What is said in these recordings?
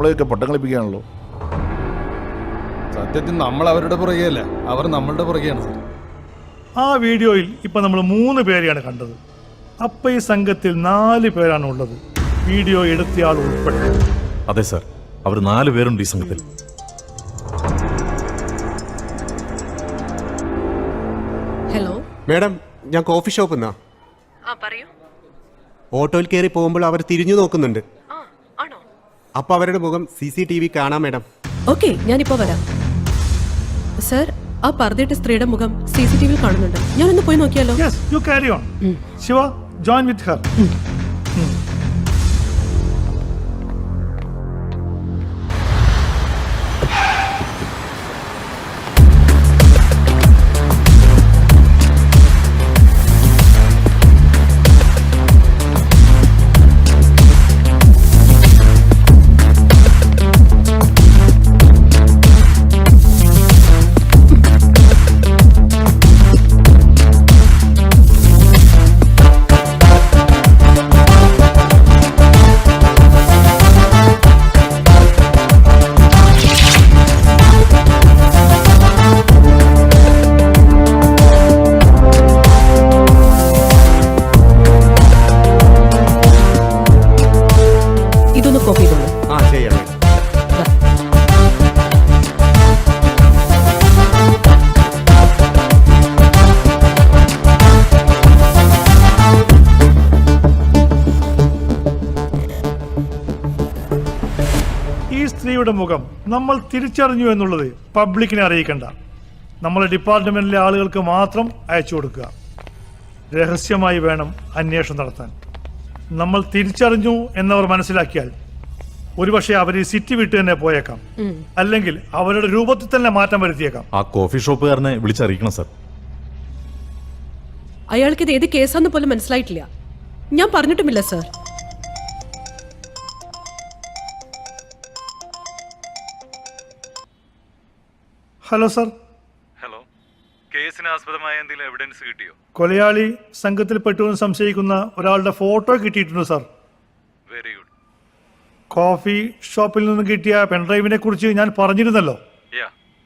നമ്മളെയൊക്കെ പട്ടം കളിപ്പിക്കുകയാണല്ലോ. സത്യത്തിൽ നമ്മൾ അവരുടെ പുറകെയല്ല, അവർ നമ്മളുടെ പുറകെയാണ് സാർ. ആ വീഡിയോയിൽ ഇപ്പൊ നമ്മൾ 3 പേരെയാണ് കണ്ടത്. അപ്പൊ ഈ സംഘത്തിൽ 4 പേരാണ് ഉള്ളത്, വീഡിയോ എടുത്തയാൾ ഉൾപ്പെടെ. അതെ സാർ, അവർ 4 പേരുണ്ട് ഈ സംഘത്തിൽ. ഹലോ മാഡം, ഞാൻ കോഫി ഷോപ്പിൽ നിന്നാ. പറയൂ. ഓട്ടോയിൽ കയറി പോകുമ്പോൾ അവർ തിരിഞ്ഞു നോക്കുന്നുണ്ട്. ആണോ? അപ്പൊ അവരുടെ മുഖം CCTV കാണാം മാഡം. ഓക്കെ, ഞാനിപ്പോ വരാം. സർ, ആ പർദ്ദയിട്ട സ്ത്രീയുടെ മുഖം CCTV കാണുന്നുണ്ട്. ഞാനൊന്ന് പോയി നോക്കിയാലോ? Yes, you carry on. Shiva, join with Har. ഇതൊന്ന് കോപ്പി ചെയ്തോളൂ. ആ ചെയ്യാം മാഡം. ഈ സ്ത്രീയുടെ മുഖം നമ്മൾ തിരിച്ചറിഞ്ഞു എന്നുള്ളത് പബ്ലിക്കിനെ അറിയിക്കണ്ട. നമ്മളെ ഡിപ്പാർട്ട്മെന്റിലെ ആളുകൾക്ക് മാത്രം അയച്ചു കൊടുക്കുക. രഹസ്യമായി വേണം അന്വേഷണം നടത്താൻ. നമ്മൾ തിരിച്ചറിഞ്ഞു എന്നവർ മനസ്സിലാക്കിയാൽ ഒരുപക്ഷെ അവർ ഈ സിറ്റി വിട്ട് തന്നെ പോയേക്കാം, അല്ലെങ്കിൽ അവരുടെ രൂപത്തിൽ തന്നെ മാറ്റം വരുത്തിയേക്കാം. ആ കോഫി ഷോപ്പുകാരനെ വിളിച്ചറിയിക്കണം സാർ. അയാൾക്ക് ഇത് ഏത് കേസാന്ന് പോലും മനസ്സിലായിട്ടില്ല. ഞാൻ പറഞ്ഞിട്ടുമില്ല സർ. Hello sir. ഹലോ, കേസിന് ആസ്പദമായ എന്തെങ്കിലും എവിഡൻസ് കിട്ടിയോ? കൊലയാളി സംഘത്തിൽപ്പെട്ടുവെന്ന് സംശയിക്കുന്ന ഒരാളുടെ ഫോട്ടോ കിട്ടിയിട്ടുണ്ട് സർ. Very good. കോഫി ഷോപ്പിൽ നിന്ന് കിട്ടിയ പെൻഡ്രൈവിനെ കുറിച്ച് ഞാൻ പറഞ്ഞിരുന്നല്ലോ.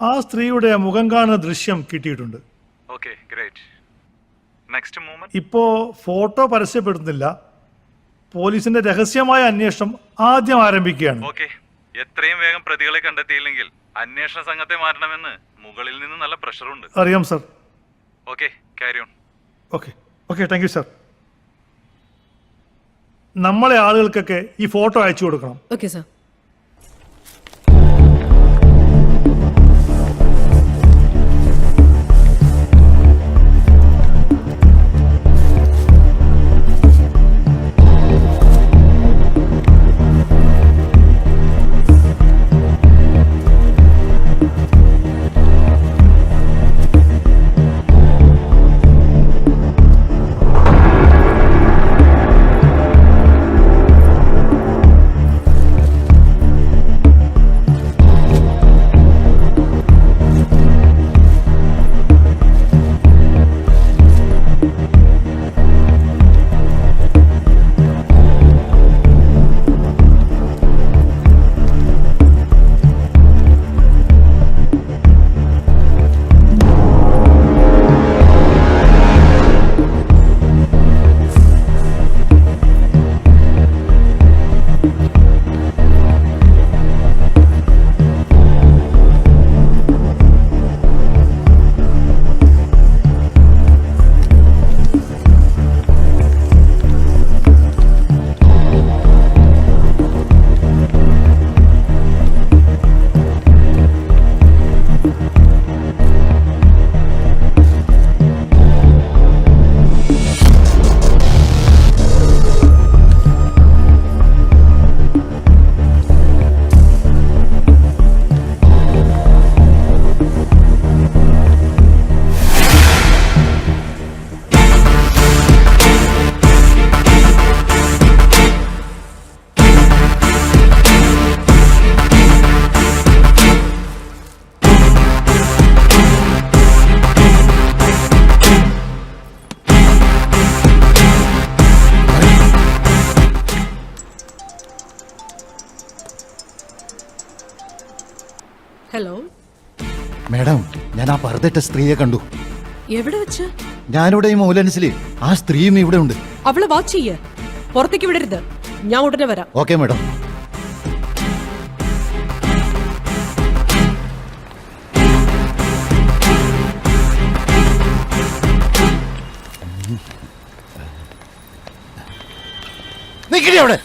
ആ സ്ത്രീയുടെ മുഖം കാണുന്ന ദൃശ്യം കിട്ടിയിട്ടുണ്ട്. Okay, great. Next movement. ഇപ്പോ ഫോട്ടോ പരസ്യപ്പെടുന്നില്ല. പോലീസിന്റെ രഹസ്യമായ അന്വേഷണം ആദ്യം ആരംഭിക്കുകയാണ്. ഓക്കേ, എത്രയും വേഗം പ്രതികളെ കണ്ടെത്തിയില്ലെങ്കിൽ അന്വേഷണ സംഘത്തെ മാറ്റണമെന്ന് മുകളിൽ നിന്ന് നല്ല പ്രഷറുണ്ട്. അറിയാം sir. Okay, carry on. Okay okay, thank you sir. നമ്മളെ ആളുകൾക്കൊക്കെ ഈ ഫോട്ടോ അയച്ചു കൊടുക്കണം. Okay sir. ഹലോ, മാഡം, ഞാൻ ആ പർദ്ദയിട്ട സ്ത്രീയെ കണ്ടു. എവിടെ വെച്ച്? ഞാനിവിടെ ഈ മൂലൻസില്. ആ സ്ത്രീയും ഇവിടെ ഉണ്ട്. അവളെ വാച്ച് ചെയ്യ, പുറത്തേക്ക് വിടരുത്. ഞാൻ ഉടനെ വരാം. Okay madam. നിക്കടി അവിടെ.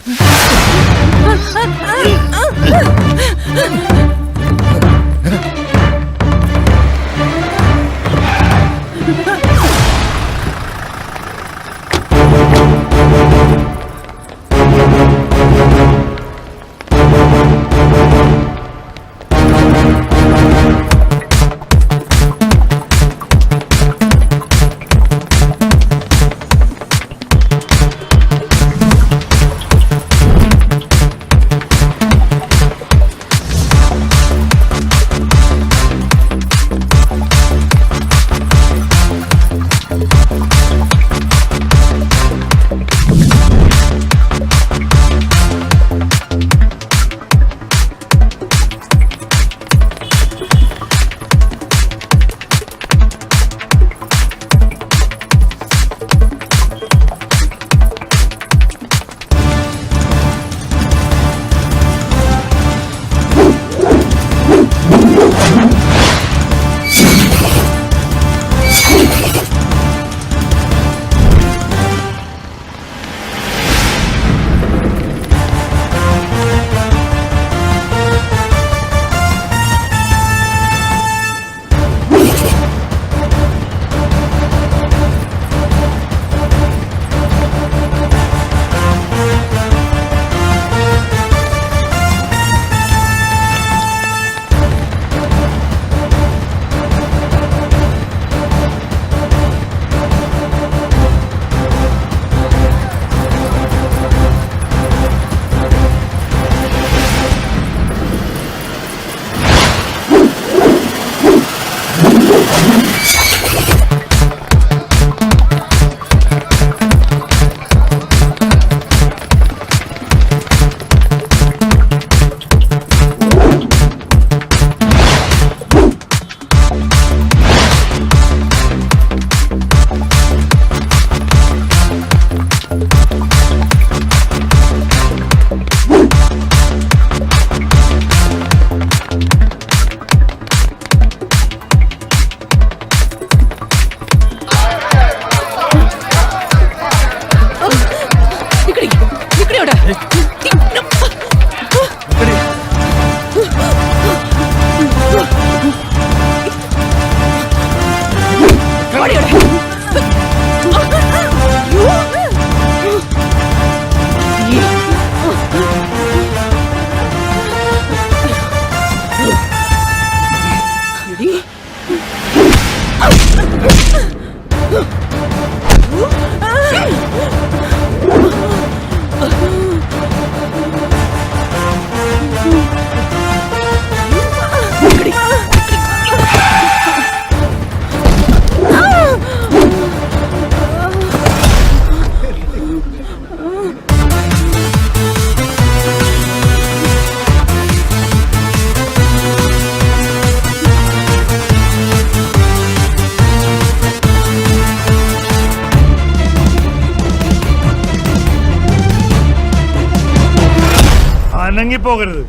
അനങ്ങിപ്പോകരുത്.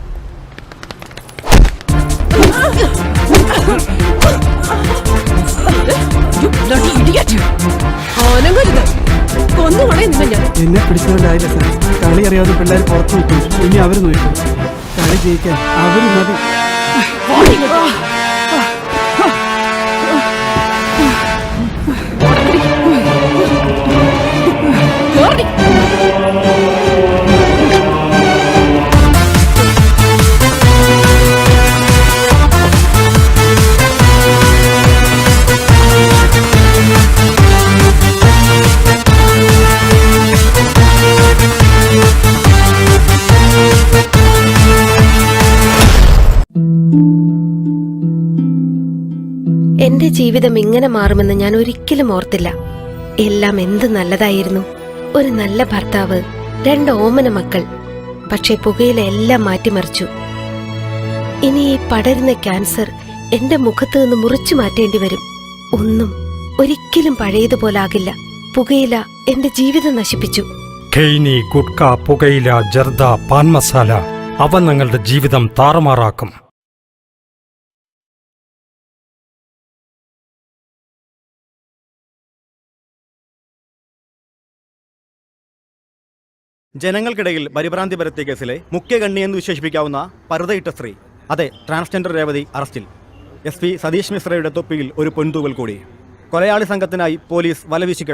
എന്നെ പിടിച്ചുകൊണ്ടായില്ല സാർ. കളി അറിയാതെ പിള്ളേർ പുറത്തു നിൽക്കും. ഇനി അവർ നോക്കും. കളി ജയിക്കാൻ അവർ മതി. എന്റെ ജീവിതം ഇങ്ങനെ മാറുമെന്ന് ഞാൻ ഒരിക്കലും ഓർത്തില്ല. എല്ലാം എന്ത് നല്ലതായിരുന്നു. ഒരു നല്ല ഭർത്താവ്, 2 ഓമന മക്കൾ. പക്ഷെ പുകയില എല്ലാം മാറ്റിമറിച്ചു. ഇനി ഈ പടരുന്ന ക്യാൻസർ എന്റെ മുഖത്ത് നിന്ന് മുറിച്ചു മാറ്റേണ്ടി വരും. ഒന്നും ഒരിക്കലും പഴയതുപോലാകില്ല. പുകയില എന്റെ ജീവിതം നശിപ്പിച്ചു. ഖെയ്നി, ഗുഡ്ക, പുകയില, ജർദ, പാൻ മസാല അവ നിങ്ങളുടെ ജീവിതം താറുമാറാക്കും. ജനങ്ങൾക്കിടയിൽ പരിഭ്രാന്തി പരത്തിയ കേസിലെ മുഖ്യ കണ്ണിയെന്ന് വിശേഷിപ്പിക്കാവുന്ന പർദ്ദയിട്ട സ്ത്രീ, അതെ, ട്രാൻസ്ജെൻഡർ രേവതി അറസ്റ്റിൽ. SP സതീഷ് മിശ്രയുടെ തൊപ്പിയിൽ ഒരു പൊൻതൂവൽ കൂടി. കൊലയാളി സംഘത്തിനായി പോലീസ് വലവീശി കഴിഞ്ഞു.